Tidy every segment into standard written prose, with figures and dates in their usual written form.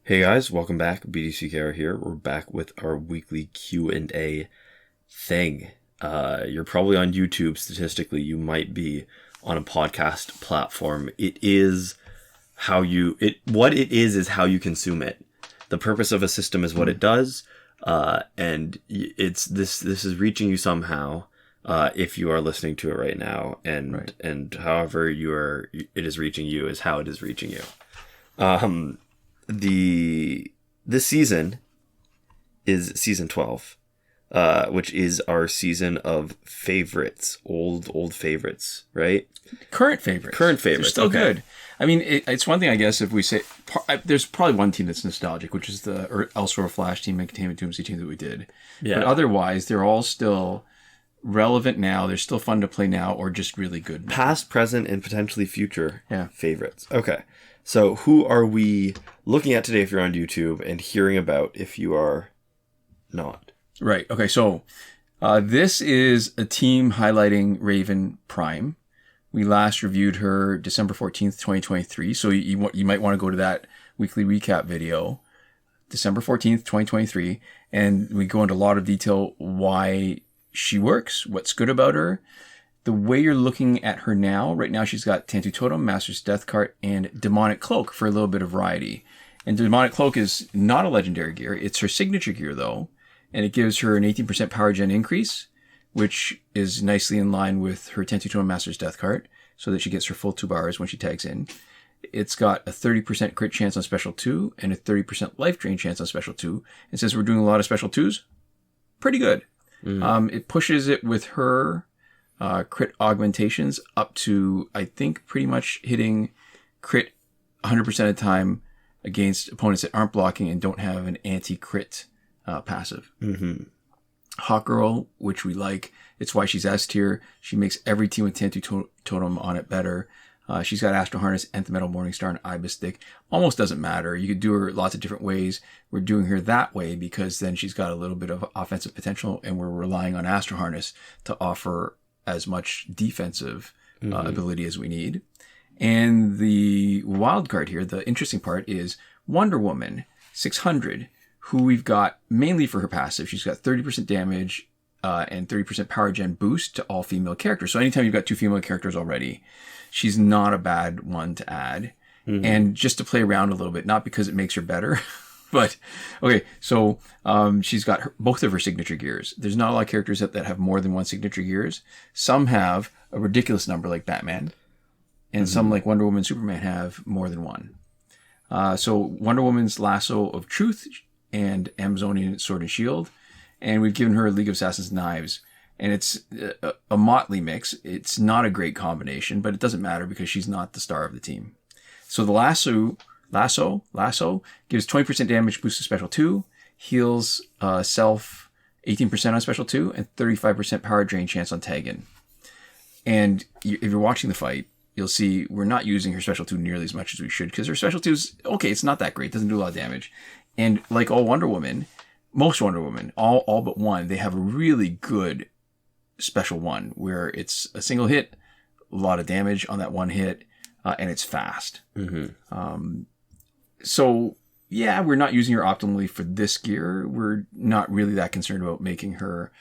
Hey guys, welcome back. BDCKR here. We're back with our weekly Q&A thing. You're probably on YouTube. Statistically, you might be on a podcast platform. What it is how you consume it. The purpose of a system is what it does, and this is reaching you somehow. If you are listening to it right now, and however it is reaching you is how it is reaching you. This season is season 12, which is our season of favorites, old favorites, right? Current favorites. They're still okay. Good. I mean, it's one thing, I guess, if we say there's probably one team that's nostalgic, which is the Elseworld Flash team and Containment Doomsday team that we did. Yeah. But otherwise, they're all still relevant now. They're still fun to play now, or just really good. Past, present, and potentially future favorites. Okay. So who are we looking at today if you're on YouTube and hearing about if you are not? Right. Okay. So this is a team highlighting Raven Prime. We last reviewed her December 14th, 2023. So you might want to go to that weekly recap video, December 14th, 2023. And we go into a lot of detail why she works, what's good about her. The way you're looking at her now, right now she's got N52 Totem, Master's Death Cart, and Demonic Cloak for a little bit of variety. And Demonic Cloak is not a legendary gear. It's her signature gear, though. And it gives her an 18% power gen increase, which is nicely in line with her N52 Totem, Master's Death Cart, so that she gets her full 2 bars when she tags in. It's got a 30% crit chance on Special 2 and a 30% life drain chance on Special 2. And since we're doing a lot of Special 2s, pretty good. It pushes it with her crit augmentations up to, I think, pretty much hitting crit 100% of the time against opponents that aren't blocking and don't have an anti-crit passive. Hawkgirl, which we like. It's why she's S tier. She makes every team with N52 Totem on it better. She's got Astral Harness, Nth Metal, Morningstar, and Ibis Stick. Almost doesn't matter. You could do her lots of different ways. We're doing her that way because then she's got a little bit of offensive potential, and we're relying on Astral Harness to offer as much defensive ability as we need. And the wild card here, the interesting part, is Wonder Woman 600, who we've got mainly for her passive. She's got 30% damage and 30% power gen boost to all female characters. So anytime you've got 2 female characters already, she's not a bad one to add. And just to play around a little bit, not because it makes her better, but okay, so she's got both of her signature gears. There's not a lot of characters that have more than one signature gears. Some have a ridiculous number like Batman, and some like Wonder Woman, Superman have more than one. So Wonder Woman's Lasso of Truth and Amazonian Sword and Shield, and we've given her a League of Assassins Knives. And it's a motley mix. It's not a great combination, but it doesn't matter because she's not the star of the team. So the Lasso gives 20% damage boost to Special 2, heals self 18% on Special 2, and 35% power drain chance on tag in. And if you're watching the fight, you'll see we're not using her Special 2 nearly as much as we should because her Special 2 is, okay, it's not that great. It doesn't do a lot of damage. And like all Wonder Woman, most Wonder Woman, all but one, they have a really good Special 1 where it's a single hit, a lot of damage on that one hit, and it's fast. So yeah, we're not using her optimally for this gear. We're not really that concerned about making her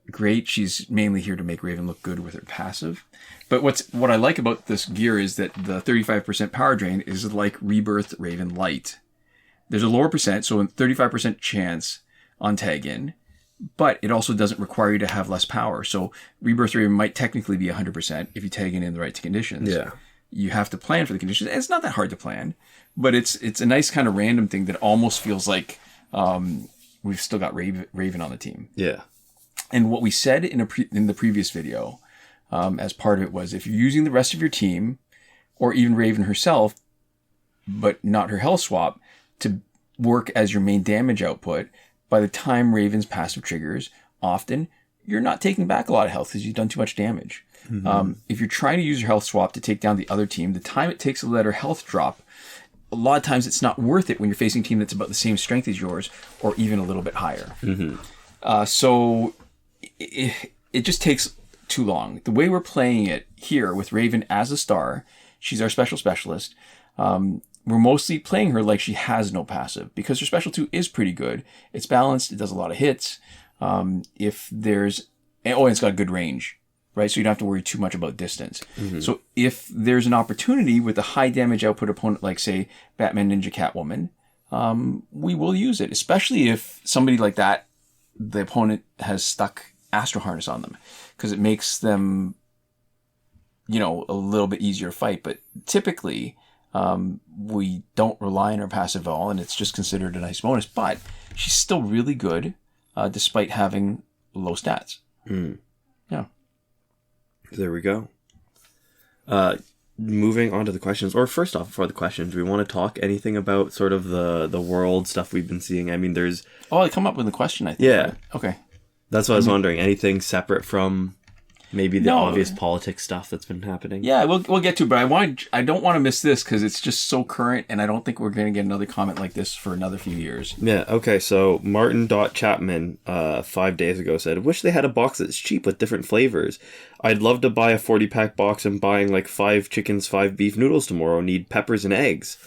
great. She's mainly here to make Raven look good with her passive. But what I like about this gear is that the 35% power drain is like Rebirth Raven Light. There's a lower percent, so a 35% chance on tag in, but it also doesn't require you to have less power. So Rebirth Raven might technically be 100% if you tag in the right conditions. Yeah. You have to plan for the conditions. And it's not that hard to plan, but it's a nice kind of random thing that almost feels like we've still got Raven on the team. Yeah. And what we said in the previous video as part of it was if you're using the rest of your team or even Raven herself, but not her health swap, to work as your main damage output, by the time Raven's passive triggers, often you're not taking back a lot of health because you've done too much damage. If you're trying to use your health swap to take down the other team, the time it takes to let her health drop, a lot of times it's not worth it when you're facing a team that's about the same strength as yours or even a little bit higher. So it just takes too long. The way we're playing it here with Raven as a star, she's our specialist. we're mostly playing her like she has no passive because her special 2 is pretty good. It's balanced. It does a lot of hits. If there's... and it's got good range, right? So you don't have to worry too much about distance. Mm-hmm. So if there's an opportunity with a high damage output opponent like, say, Batman, Ninja, Catwoman, we will use it, especially if somebody like that, the opponent has stuck Astro Harness on them because it makes them, a little bit easier to fight. But typically... we don't rely on her passive at all, and it's just considered a nice bonus. But she's still really good, despite having low stats. Mm. Yeah. There we go. Moving on to the questions, or first off, before the questions, do we want to talk anything about sort of the world stuff we've been seeing? I mean, there's... Oh, I come up with a question, I think. Yeah. Right? Okay. That's what I was wondering. Anything separate from... maybe the obvious politics stuff that's been happening. Yeah, we'll get to it, but I don't want to miss this because it's just so current, and I don't think we're going to get another comment like this for another few years. Yeah, okay, so Martin.Chapman 5 days ago said, wish they had a box that's cheap with different flavors. I'd love to buy a 40-pack box and buying like 5 chickens, 5 beef noodles tomorrow. Need peppers and eggs.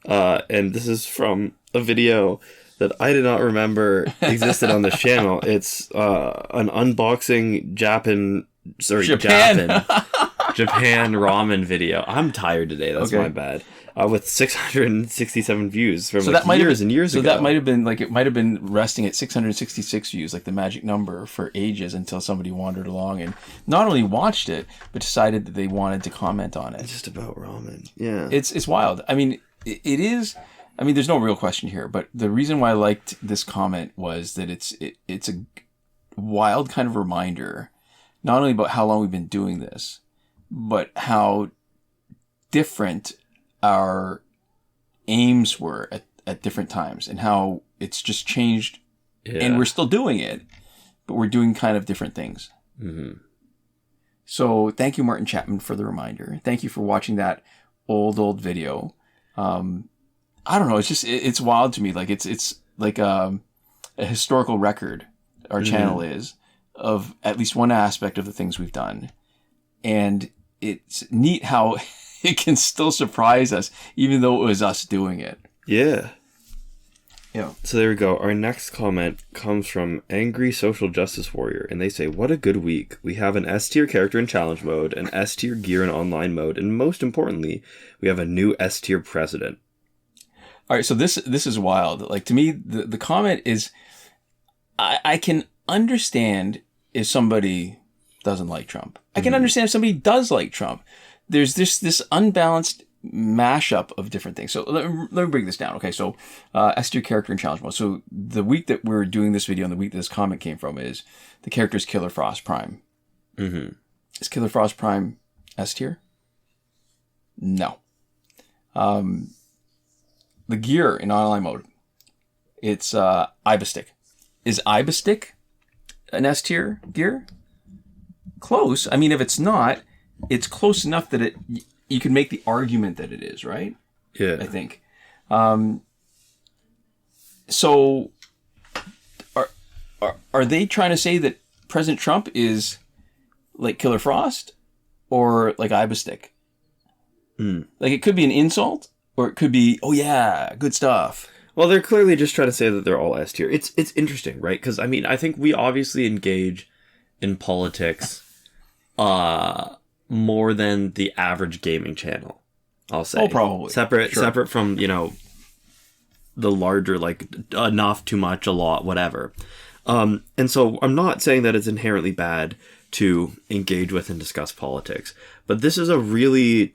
And this is from a video that I did not remember existed on this channel. It's an unboxing Japan ramen video. I'm tired today. That's my bad. With 667 views from years and years ago. So that might have been it might have been resting at 666 views, like the magic number for ages, until somebody wandered along and not only watched it, but decided that they wanted to comment on it. It's just about ramen. Yeah. It's wild. I mean, it is. I mean, there's no real question here, but the reason why I liked this comment was that it's a wild kind of reminder, not only about how long we've been doing this, but how different our aims were at different times and how it's just changed. Yeah. And we're still doing it, but we're doing kind of different things. Mm-hmm. So thank you, Martin Chapman, for the reminder. Thank you for watching that old video. I don't know. It's just, it's wild to me. Like it's like a historical record. Our channel is of at least one aspect of the things we've done. And it's neat how it can still surprise us, even though it was us doing it. Yeah. Yeah. So there we go. Our next comment comes from Angry Social Justice Warrior, and they say, what a good week. We have an S-tier character in challenge mode, an S-tier gear in online mode, and most importantly, we have a new S-tier president. All right, so this is wild. Like, to me, the comment is, I can understand if somebody doesn't like Trump. I can understand if somebody does like Trump. There's this unbalanced mashup of different things. So let me break this down. Okay, so S-tier character in challenge mode. So the week that we're doing this video and the week that this comment came from is the character is Killer Frost Prime. Mm-hmm. Is Killer Frost Prime S-tier? No. The gear in online mode, it's Ibistic. Is Ibistic an S-tier gear? Close. I mean, if it's not, it's close enough that you can make the argument that it is, right? Yeah. I think. So, are they trying to say that President Trump is like Killer Frost or like Ibistic? Like, it could be an insult, or it could be, oh yeah, good stuff. Well, they're clearly just trying to say that they're all S tier. It's interesting, right? Because, I mean, I think we obviously engage in politics more than the average gaming channel, I'll say. Oh, probably. Separate from, the larger, like, enough, too much, a lot, whatever. And so I'm not saying that it's inherently bad to engage with and discuss politics. But this is a really,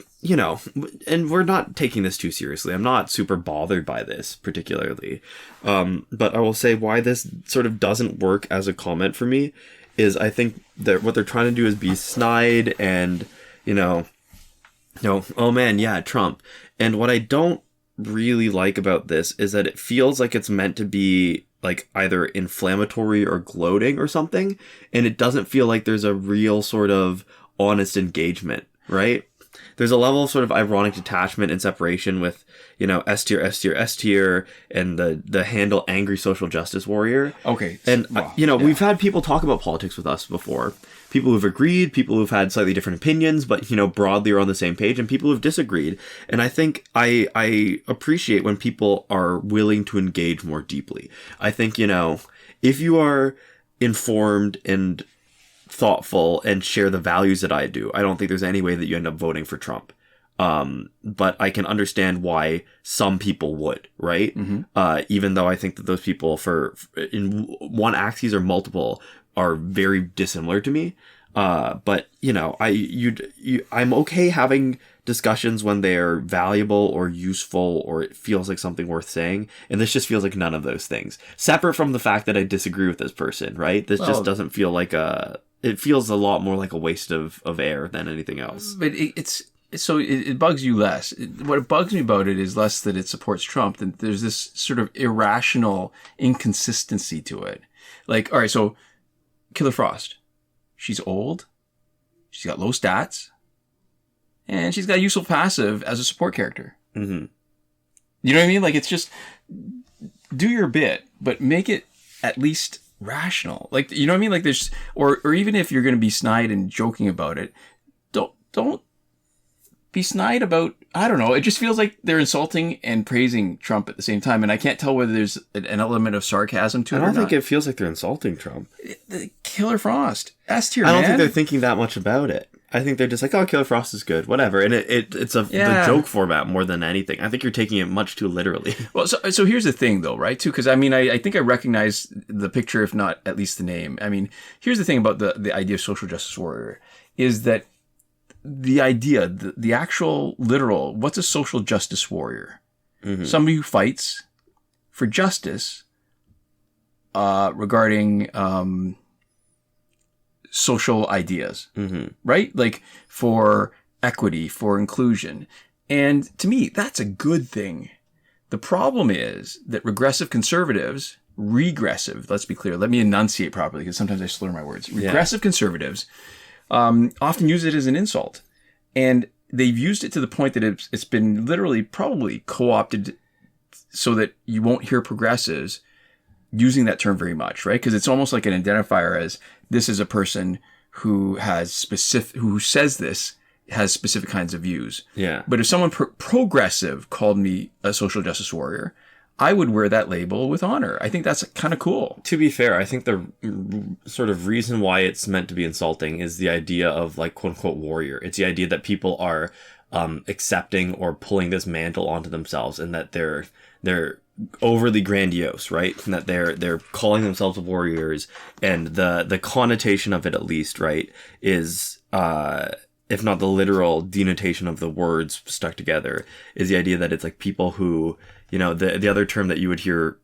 and we're not taking this too seriously. I'm not super bothered by this particularly. But I will say why this sort of doesn't work as a comment for me is I think that what they're trying to do is be snide and, oh man, yeah, Trump. And what I don't really like about this is that it feels like it's meant to be like either inflammatory or gloating or something, and it doesn't feel like there's a real sort of honest engagement, right? there's a level of sort of ironic detachment and separation with, you know, S tier, S tier, S tier, and the handle angry social justice warrior. Okay. And, you know, we've had people talk about politics with us before. People who've agreed, people who've had slightly different opinions, but, you know, broadly are on the same page, and people who've disagreed. And I think I appreciate when people are willing to engage more deeply. I think, you know, if you are informed and thoughtful and share the values that I do, I don't think there's any way that you end up voting for Trump. But I can understand why some people would, right? Even though I think that those people in one axis or multiple are very dissimilar to me. But you know, I'm okay having discussions when they're valuable or useful or it feels like something worth saying. And this just feels like none of those things. Separate from the fact that I disagree with this person, right? This just doesn't feel like it feels a lot more like a waste of air than anything else. But it bugs you less. What bugs me about it is less that it supports Trump, than there's this sort of irrational inconsistency to it. Like, all right, so Killer Frost, she's old, she's got low stats, and she's got a useful passive as a support character. You know what I mean? Like, it's just, do your bit, but make it at least rational. Like, you know what I mean? Like, there's, or even if you're going to be snide and joking about it, don't be snide about, I don't know. It just feels like they're insulting and praising Trump at the same time. And I can't tell whether there's an element of sarcasm to it. I don't think it feels like they're insulting Trump. Killer Frost. S tier, I don't think they're thinking that much about it. I think they're just like, oh, Killer Frost is good, whatever. And it's the joke format more than anything. I think you're taking it much too literally. Well, so here's the thing, though, right? Too, because I mean, I think I recognize the picture, if not at least the name. I mean, here's the thing about the idea of social justice warrior is that the idea, the actual literal, what's a social justice warrior? Somebody who fights for justice regarding social ideas, right? Like for equity, for inclusion. And to me, that's a good thing. The problem is that regressive, let's be clear, let me enunciate properly because sometimes I slur my words. Regressive conservatives often use it as an insult. And they've used it to the point that it's been literally probably co-opted so that you won't hear progressives using that term very much, right? Because it's almost like an identifier as this is a person who has specific kinds of views. Yeah. But if someone progressive called me a social justice warrior, I would wear that label with honor. I think that's kind of cool. To be fair, I think the sort of reason why it's meant to be insulting is the idea of like quote unquote warrior. It's the idea that people are accepting or pulling this mantle onto themselves and that they're overly grandiose, right? And that they're calling themselves warriors, and the connotation of it, at least, right, is if not the literal denotation of the words stuck together, is the idea that it's like people who, you know, the other term that you would hear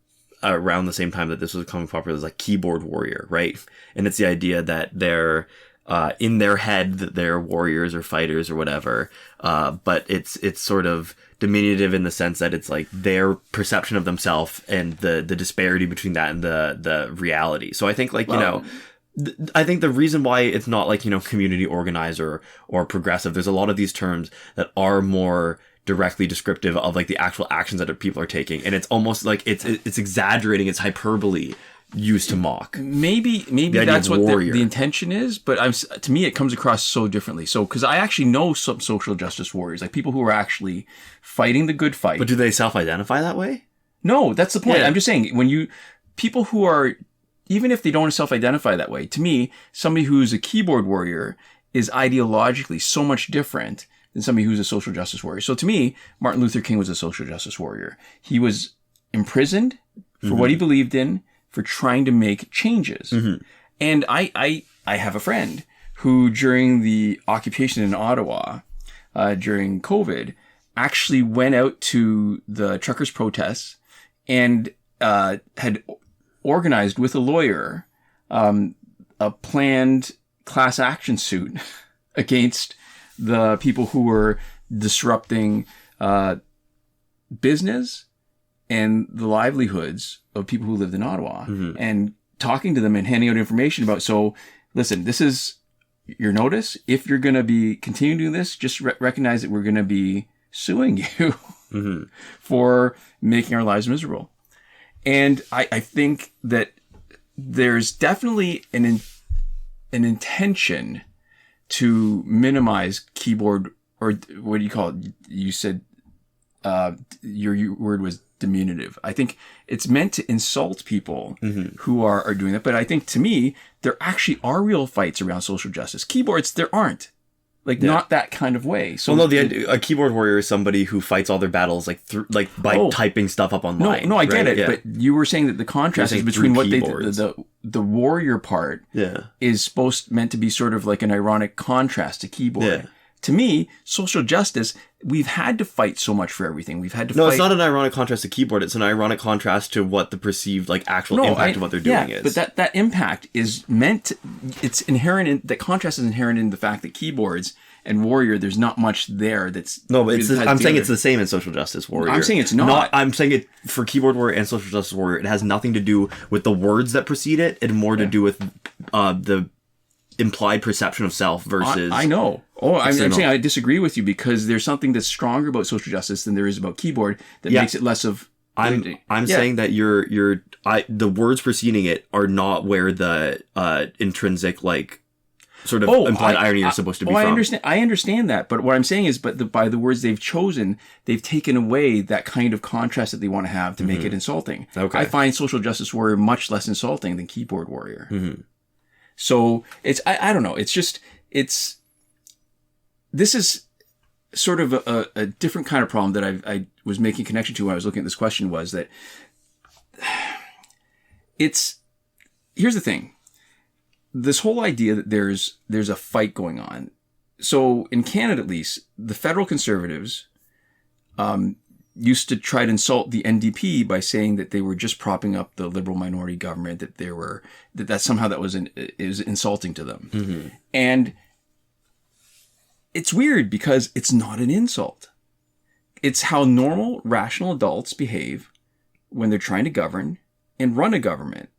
around the same time that this was becoming popular is like keyboard warrior, right? And it's the idea that they're in their head that they're warriors or fighters or whatever, but it's sort of diminutive in the sense that it's like their perception of themselves and the disparity between that and the reality. So I think like, you know, I think the reason why it's not like, you know, community organizer or progressive, there's a lot of these terms that are more directly descriptive of like the actual actions that people are taking. And it's almost like it's exaggerating, it's hyperbole used to mock. Maybe that's what the intention is, but to me it comes across so differently. So, because I actually know some social justice warriors, like people who are actually fighting the good fight. But do they self-identify that way? No, that's the point. Yeah. I'm just saying, people who are, even if they don't self-identify that way, to me, somebody who's a keyboard warrior is ideologically so much different than somebody who's a social justice warrior. So to me, Martin Luther King was a social justice warrior. He was imprisoned for what he believed in, for trying to make changes. And I have a friend who, during the occupation in Ottawa, during COVID, actually went out to the truckers' protests and had organized with a lawyer a planned class action suit against the people who were disrupting business and the livelihoods of people who lived in Ottawa, and talking to them and handing out information about, so listen, this is your notice. If you're going to be continuing doing this, just recognize that we're going to be suing you for making our lives miserable. And I think that there's definitely an intention to minimize keyboard, or what do you call it? You said your word was diminutive. I think it's meant to insult people who are doing that. But I think, to me, there actually are real fights around social justice. Keyboards, there aren't. Not that kind of way. So, well, no, a keyboard warrior is somebody who fights all their battles by typing stuff up online. No, I get it. Yeah. But you were saying that the contrast is between what the warrior part is meant to be sort of like an ironic contrast to keyboard. Yeah. To me, social justice, we've had to fight so much for everything. We've had to fight. No, it's not an ironic contrast to keyboard. It's an ironic contrast to what the perceived actual impact of what they're doing is. But that impact is meant, it's inherent in, that contrast is inherent in the fact that keyboards and warrior, there's not much there that's... No, but I'm saying it's the same in social justice warrior. I'm saying it's not. I'm saying it for keyboard warrior and social justice warrior, it has nothing to do with the words that precede it and more to do with the implied perception of self versus... I know. I'm saying I disagree with you because there's something that's stronger about social justice than there is about keyboard that makes it less of... I'm saying that the words preceding it are not where the intrinsic sort of implied irony are supposed to be from. I understand that, but what I'm saying is, by the words they've chosen, they've taken away that kind of contrast that they want to have to make it insulting. Okay. I find social justice warrior much less insulting than keyboard warrior. So it's I don't know. It's just this is sort of a different kind of problem that I was making connection to when I was looking at this question, was that here's the thing. This whole idea that there's a fight going on. So in Canada, at least, the federal Conservatives used to try to insult the NDP by saying that they were just propping up the Liberal minority government, that somehow that was insulting to them. And it's weird because it's not an insult. It's how normal, rational adults behave when they're trying to govern and run a government.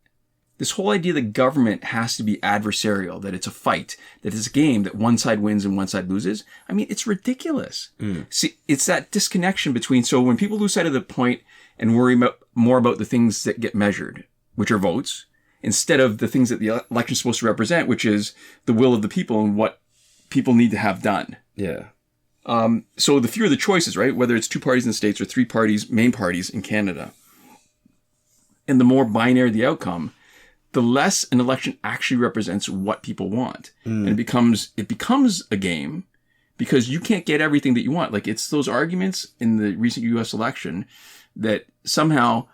This whole idea that government has to be adversarial, that it's a fight, that it's a game, that one side wins and one side loses. I mean, it's ridiculous. See, it's that disconnection between, so when people lose sight of the point and worry more about the things that get measured, which are votes, instead of the things that the election is supposed to represent, which is the will of the people and what people need to have done. Yeah. So the fewer the choices, right? Whether it's 2 parties in the States or 3 main parties in Canada, and the more binary the outcome, the less an election actually represents what people want. And it becomes a game because you can't get everything that you want. It's those arguments in the recent US election that somehow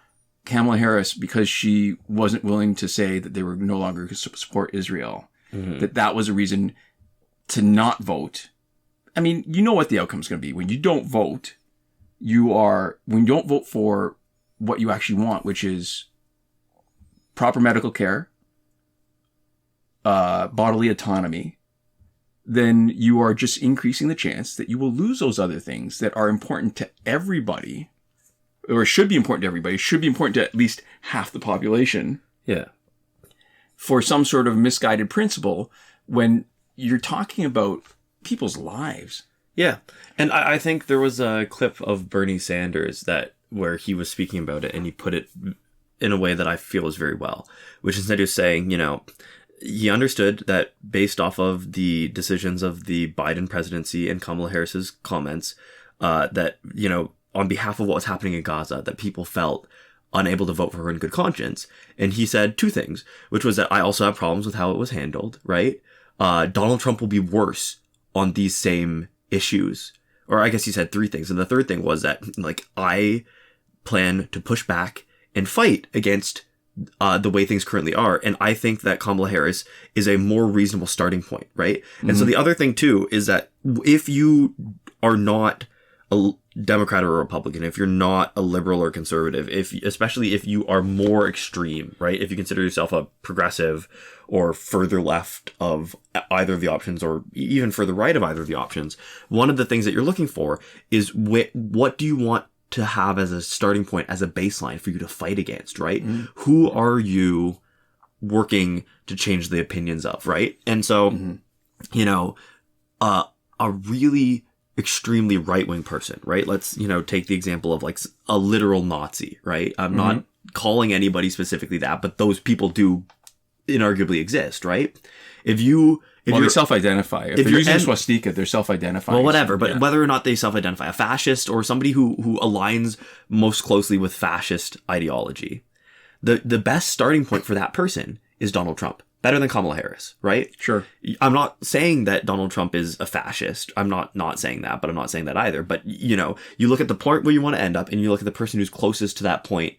Kamala Harris, because she wasn't willing to say that they were no longer going to support Israel, that was a reason to not vote. I mean, you know what the outcome is going to be. When you don't vote, when you don't vote for what you actually want, which is proper medical care, bodily autonomy, then you are just increasing the chance that you will lose those other things that are important to everybody, or should be important to everybody, should be important to at least half the population. Yeah. For some sort of misguided principle when you're talking about people's lives. Yeah. And I think there was a clip of Bernie Sanders where he was speaking about it, and he put it in a way that I feel is very well, which instead of saying, he understood that based off of the decisions of the Biden presidency and Kamala Harris's comments, that, on behalf of what was happening in Gaza, that people felt unable to vote for her in good conscience. And he said 2 things, which was that I also have problems with how it was handled, right? Donald Trump will be worse on these same issues. Or I guess he said 3 things. And the third thing was that, I plan to push back and fight against the way things currently are. And I think that Kamala Harris is a more reasonable starting point, right? And so the other thing, too, is that if you are not a Democrat or a Republican, if you're not a liberal or conservative, especially if you are more extreme, right? If you consider yourself a progressive or further left of either of the options, or even further right of either of the options, one of the things that you're looking for is what do you want to have as a starting point, as a baseline for you to fight against, right? Who are you working to change the opinions of, right? And so you know, a really extremely right-wing person, right? Let's, take the example of like a literal Nazi, right? I'm not calling anybody specifically that, but those people do inarguably exist, right? They self-identify. If they're using a swastika, they're self-identifying. Well, whatever. But whether or not they self-identify, a fascist or somebody who aligns most closely with fascist ideology, the best starting point for that person is Donald Trump. Better than Kamala Harris, right? Sure. I'm not saying that Donald Trump is a fascist. I'm not saying that, but I'm not saying that either. But, you look at the point where you want to end up, and you look at the person who's closest to that point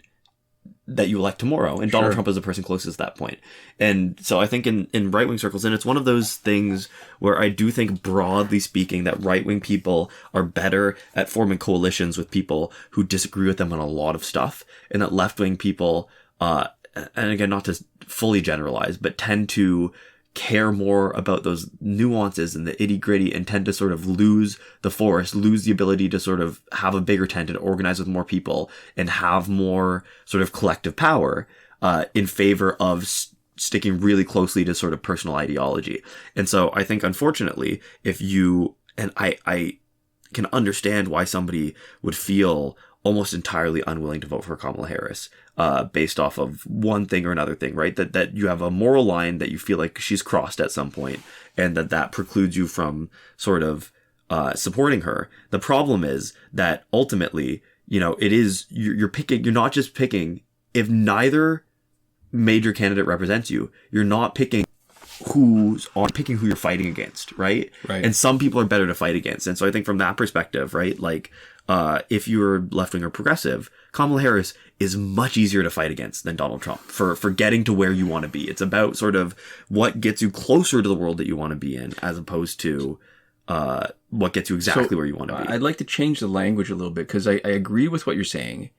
that you elect tomorrow. And Donald Trump is the person closest to that point. And so I think in right-wing circles, and it's one of those things where I do think, broadly speaking, that right-wing people are better at forming coalitions with people who disagree with them on a lot of stuff, and that left-wing people, and again, not to fully generalize, but tend to care more about those nuances and the itty-gritty, and tend to sort of lose the forest, lose the ability to sort of have a bigger tent and organize with more people and have more sort of collective power in favor of sticking really closely to sort of personal ideology. And so I think, unfortunately, I can understand why somebody would feel almost entirely unwilling to vote for Kamala Harris, based off of one thing or another thing, right? That you have a moral line that you feel like she's crossed at some point, and that precludes you from sort of supporting her. The problem is that ultimately, you're not just picking, if neither major candidate represents you, you're not picking who you're fighting against, right? Right. And some people are better to fight against. And so I think from that perspective, right, like, if you're left-wing or progressive, Kamala Harris is much easier to fight against than Donald Trump for getting to where you want to be. It's about sort of what gets you closer to the world that you want to be in, as opposed to what gets you exactly where you want to be. I'd like to change the language a little bit, because I agree with what you're saying,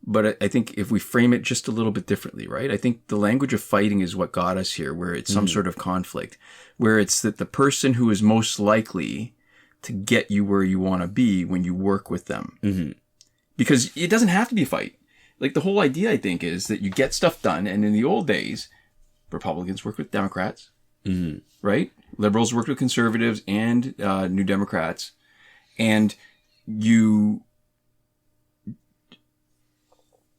but I think if we frame it just a little bit differently, right? I think the language of fighting is what got us here, where it's some sort of conflict, where it's that the person who is most likely to get you where you want to be when you work with them. Mm-hmm. Because it doesn't have to be a fight. Like, the whole idea, I think, is that you get stuff done. And in the old days, Republicans worked with Democrats, right? Liberals worked with conservatives and New Democrats. And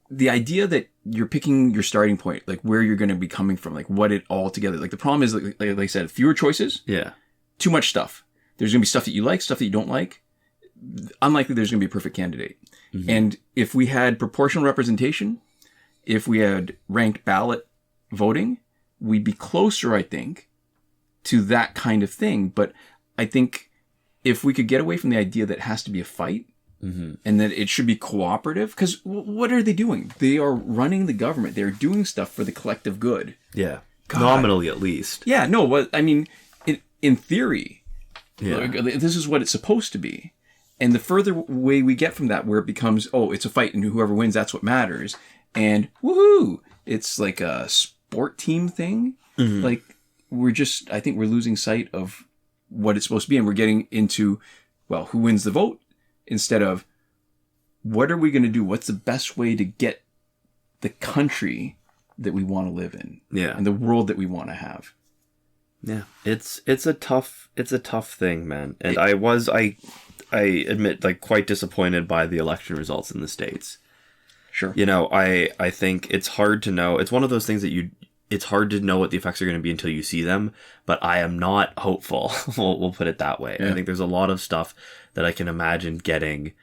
the idea that you're picking your starting point, like where you're going to be coming from, like what it all together. Like, the problem is, like I said, fewer choices. Yeah. Too much stuff. There's going to be stuff that you like, stuff that you don't like. Unlikely there's going to be a perfect candidate. Mm-hmm. And if we had proportional representation, if we had ranked ballot voting, we'd be closer, I think, to that kind of thing. But I think if we could get away from the idea that it has to be a fight, and that it should be cooperative, because what are they doing? They are running the government. They're doing stuff for the collective good. Yeah. God. Nominally, at least. Yeah, no, well, I mean, in theory, this is what it's supposed to be. And the further away we get from that, where it becomes, it's a fight and whoever wins, that's what matters. And woohoo! It's like a sport team thing. Mm-hmm. Like, I think we're losing sight of what it's supposed to be. And we're getting into, who wins the vote? Instead of, what are we going to do? What's the best way to get the country that we want to live in? Yeah. And the world that we want to have. Yeah. It's a tough thing, man. And I admit, like, quite disappointed by the election results in the States. Sure. I think it's hard to know. It's one of those things that it's hard to know what the effects are going to be until you see them, but I am not hopeful. We'll put it that way. Yeah. I think there's a lot of stuff that I can imagine getting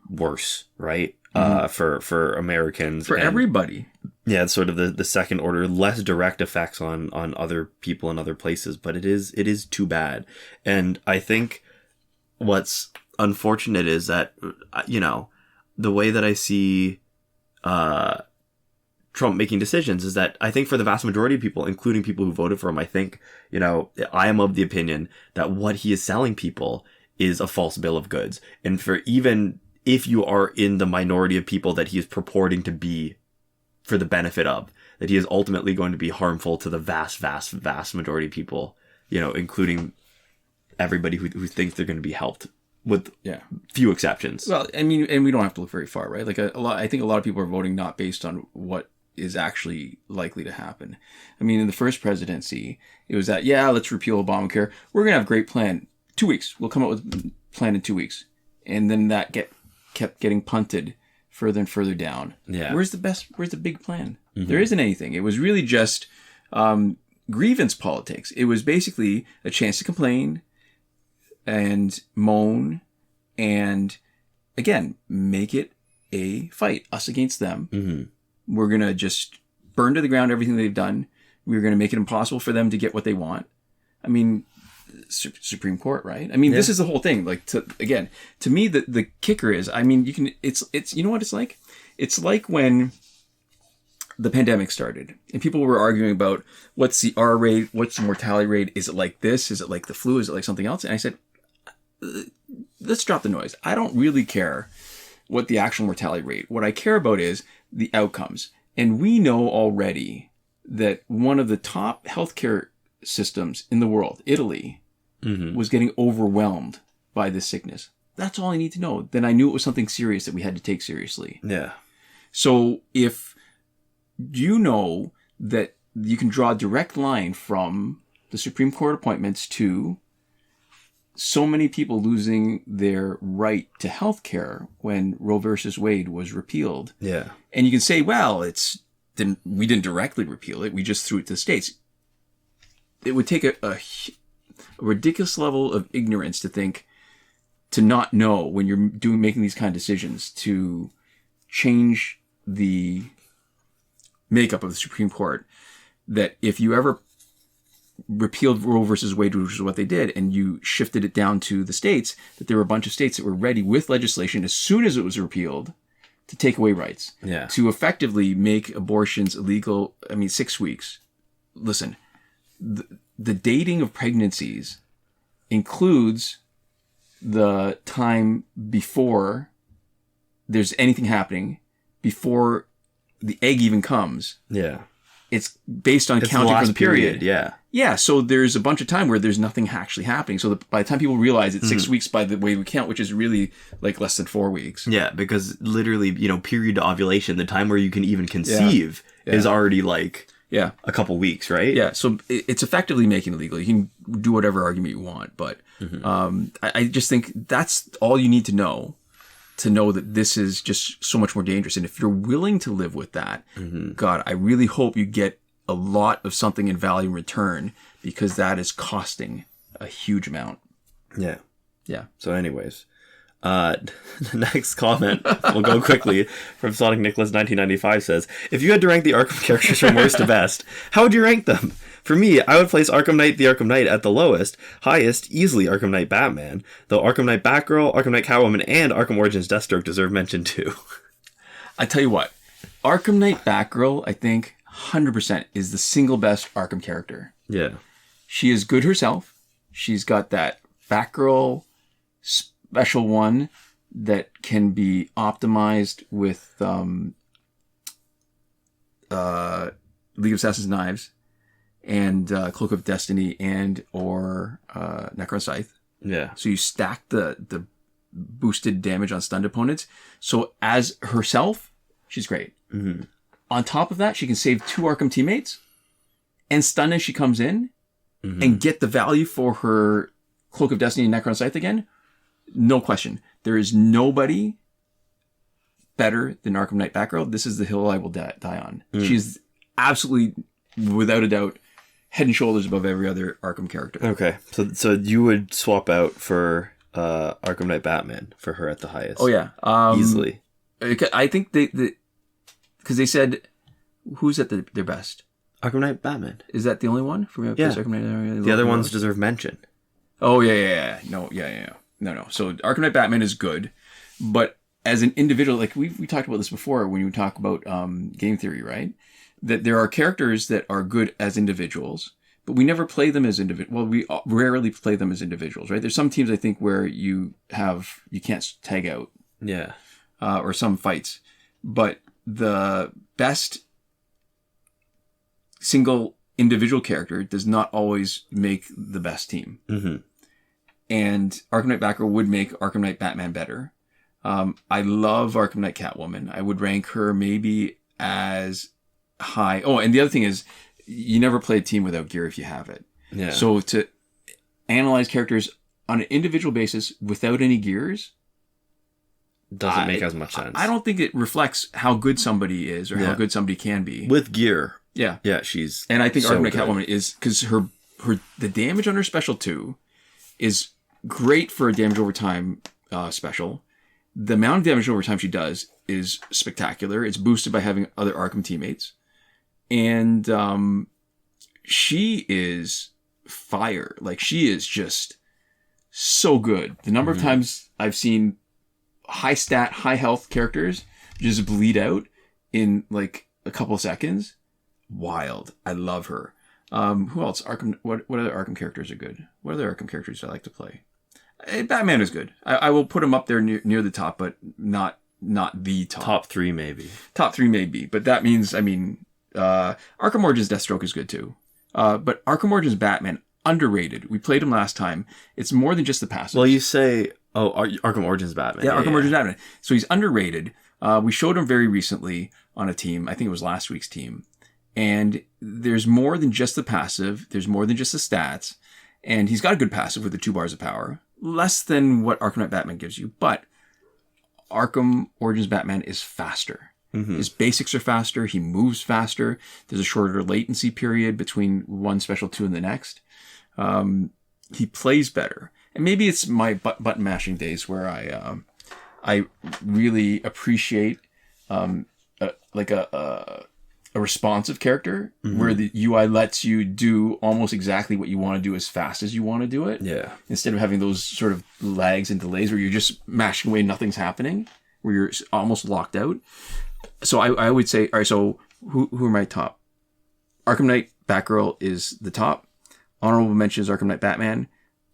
worse, right? For Americans. For everybody. Yeah, it's sort of the second order, less direct effects on other people in other places, but it is too bad. And I think what's unfortunate is that, the way that I see Trump making decisions is that I think for the vast majority of people, including people who voted for him, I think, I am of the opinion that what he is selling people is a false bill of goods. And for even if you are in the minority of people that he is purporting to be for the benefit of, that he is ultimately going to be harmful to the vast, vast, vast majority of people, including everybody who thinks they're going to be helped, with few exceptions. Well, I mean, and we don't have to look very far, right? Like I think a lot of people are voting not based on what is actually likely to happen. I mean, in the first presidency, it was that, let's repeal Obamacare. We're going to have a great plan. 2 weeks. We'll come up with a plan in 2 weeks. And then that kept getting punted further and further down. Yeah. Where's the big plan? Mm-hmm. There isn't anything. It was really just grievance politics. It was basically a chance to complain and moan and, again, make it a fight, us against them. Mm-hmm. We're going to just burn to the ground everything they've done. We're going to make it impossible for them to get what they want. I mean, Supreme Court, right? I mean, this is the whole thing. Like, to me, the kicker is, I mean, it's, you know what it's like? It's like when the pandemic started and people were arguing about what's the R rate, what's the mortality rate? Is it like this? Is it like the flu? Is it like something else? And I said, let's drop the noise. I don't really care what the actual mortality rate. What I care about is the outcomes. And we know already that one of the top healthcare systems in the world, Italy, was getting overwhelmed by this sickness. That's all I need to know. Then I knew it was something serious that we had to take seriously. Yeah. So if you know that you can draw a direct line from the Supreme Court appointments to so many people losing their right to health care when Roe versus Wade was repealed. Yeah. And you can say, well, we didn't directly repeal it. We just threw it to the states. It would take a ridiculous level of ignorance to not know when you're making these kind of decisions to change the makeup of the Supreme Court, that if you ever repealed Roe versus Wade, which is what they did, and you shifted it down to the states, that there were a bunch of states that were ready with legislation as soon as it was repealed to take away rights, to effectively make abortions illegal. I mean, 6 weeks. Listen, the dating of pregnancies includes the time before there's anything happening, before the egg even comes. Yeah. It's based on counting from the period. Yeah. Yeah. So there's a bunch of time where there's nothing actually happening. So by the time people realize it's 6 weeks by the way we count, which is really like less than 4 weeks. Yeah. Because literally, period to ovulation, the time where you can even conceive is already like a couple weeks, right? Yeah. So it's effectively making it illegal. You can do whatever argument you want, but I just think that's all you need to know that this is just so much more dangerous. And if you're willing to live with that, God, I really hope you get a lot of something in value in return, because that is costing a huge amount. Yeah. Yeah. So anyways, the next comment, we'll go quickly, from Sonic Nicholas 1995 says, if you had to rank the Arkham characters from worst to best, how would you rank them? For me, I would place Arkham Knight the Arkham Knight at the lowest. Highest, easily Arkham Knight Batman. Though Arkham Knight Batgirl, Arkham Knight Catwoman, and Arkham Origins Deathstroke deserve mention too. I tell you what, Arkham Knight Batgirl, I think, 100% is the single best Arkham character. Yeah. She is good herself. She's got that Batgirl special one that can be optimized with League of Assassin's Knives and Cloak of Destiny and or Necron Scythe. Yeah. So you stack the boosted damage on stunned opponents. So as herself, she's great. Mm-hmm. On top of that, she can save 2 Arkham teammates and stun as she comes in and get the value for her Cloak of Destiny and Necron Scythe again. No question. There is nobody better than Arkham Knight Batgirl. This is the hill I will die on. She's absolutely, without a doubt, head and shoulders above every other Arkham character. Okay. So you would swap out for Arkham Knight Batman for her at the highest. Oh, yeah. Easily. I think because they said, who's at their best? Arkham Knight Batman. Is that the only one? For me, yeah. Arkham Knight, the other ones deserve mention. Oh, yeah. No. So Arkham Knight Batman is good, but as an individual, like we talked about this before when we talk about game theory, right? That there are characters that are good as individuals, but we never play them as individuals. Well, we rarely play them as individuals, right? There's some teams I think where you can't tag out. Yeah. Or some fights, but the best single individual character does not always make the best team. Mm-hmm. And Arkham Knight Batgirl would make Arkham Knight Batman better. I love Arkham Knight Catwoman. I would rank her maybe as high. Oh, and the other thing is, you never play a team without gear if you have it. Yeah. So to analyze characters on an individual basis without any gears doesn't make as much sense. I don't think it reflects how good somebody is or how good somebody can be. With gear. Yeah. Yeah, she's And I think so Arkham Catwoman is, because the damage on her special 2 is great for a damage over time special. The amount of damage over time she does is spectacular. It's boosted by having other Arkham teammates. And she is fire. Like, she is just so good. The number of times I've seen high stat, high health characters just bleed out in like a couple of seconds. Wild. I love her. Who else? Arkham. What other Arkham characters are good? What other Arkham characters do I like to play? Batman is good. I will put him up there near the top, but not the top. Top 3 maybe. Top 3 maybe, but that means, I mean, Arkham Origins Deathstroke is good too. But Arkham Origins Batman, underrated. We played him last time. It's more than just the passive. Well, you say, Arkham Origins Batman. Yeah, Arkham Origins Batman. So he's underrated. We showed him very recently on a team. I think it was last week's team. And there's more than just the passive. There's more than just the stats. And he's got a good passive with the 2 bars of power. Less than what Arkham Knight Batman gives you. But Arkham Origins Batman is faster. His basics are faster. He moves faster. There's a shorter latency period between one special 2 and the next. He plays better. And maybe it's my button mashing days where I really appreciate a responsive character where the UI lets you do almost exactly what you want to do as fast as you want to do it. Yeah. Instead of having those sort of lags and delays where you're just mashing away, nothing's happening, where you're almost locked out. So I would say, all right, so who are my top? Arkham Knight Batgirl is the top. Honorable mentions Arkham Knight Batman,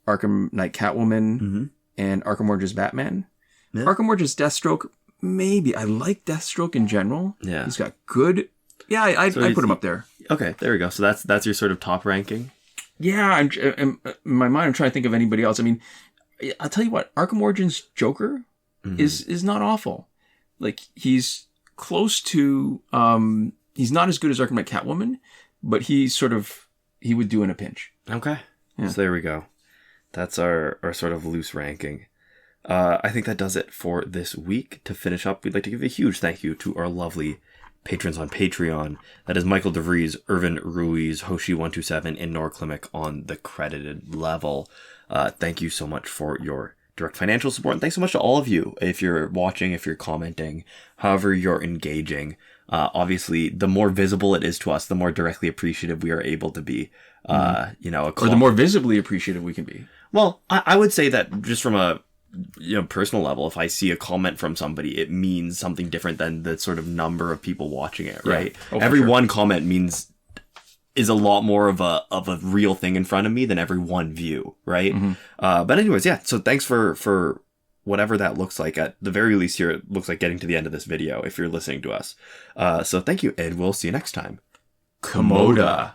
Arkham Knight Catwoman, and Arkham Origins Batman. Yeah. Arkham Origins Deathstroke, maybe. I like Deathstroke in general. Yeah. He's got good... Yeah, I put him up there. Okay, there we go. So that's your sort of top ranking? Yeah, in my mind, I'm trying to think of anybody else. I mean, I'll tell you what, Arkham Origins Joker is not awful. Like, he's close to... he's not as good as Arkham Knight Catwoman, but he would do in a pinch. Okay. Yeah. So there we go. That's our sort of loose ranking. I think that does it for this week. To finish up, we'd like to give a huge thank you to our lovely patrons on Patreon. That is Michael Devries, Irvin, Ruiz, Hoshi127, and Nora Klimek on the credited level. Thank you so much for your direct financial support. And thanks so much to all of you. If you're watching, if you're commenting, however you're engaging. Obviously, the more visible it is to us, the more directly appreciative we are able to be. Or the more visibly appreciative we can be. Well, I would say that just from a personal level, if I see a comment from somebody, it means something different than the sort of number of people watching it, right? Yeah. Every one comment is a lot more of a real thing in front of me than every one view, right? But anyways, yeah. So thanks for whatever that looks like. At the very least here, it looks like getting to the end of this video if you're listening to us. So thank you, and we'll see you next time. Komoda.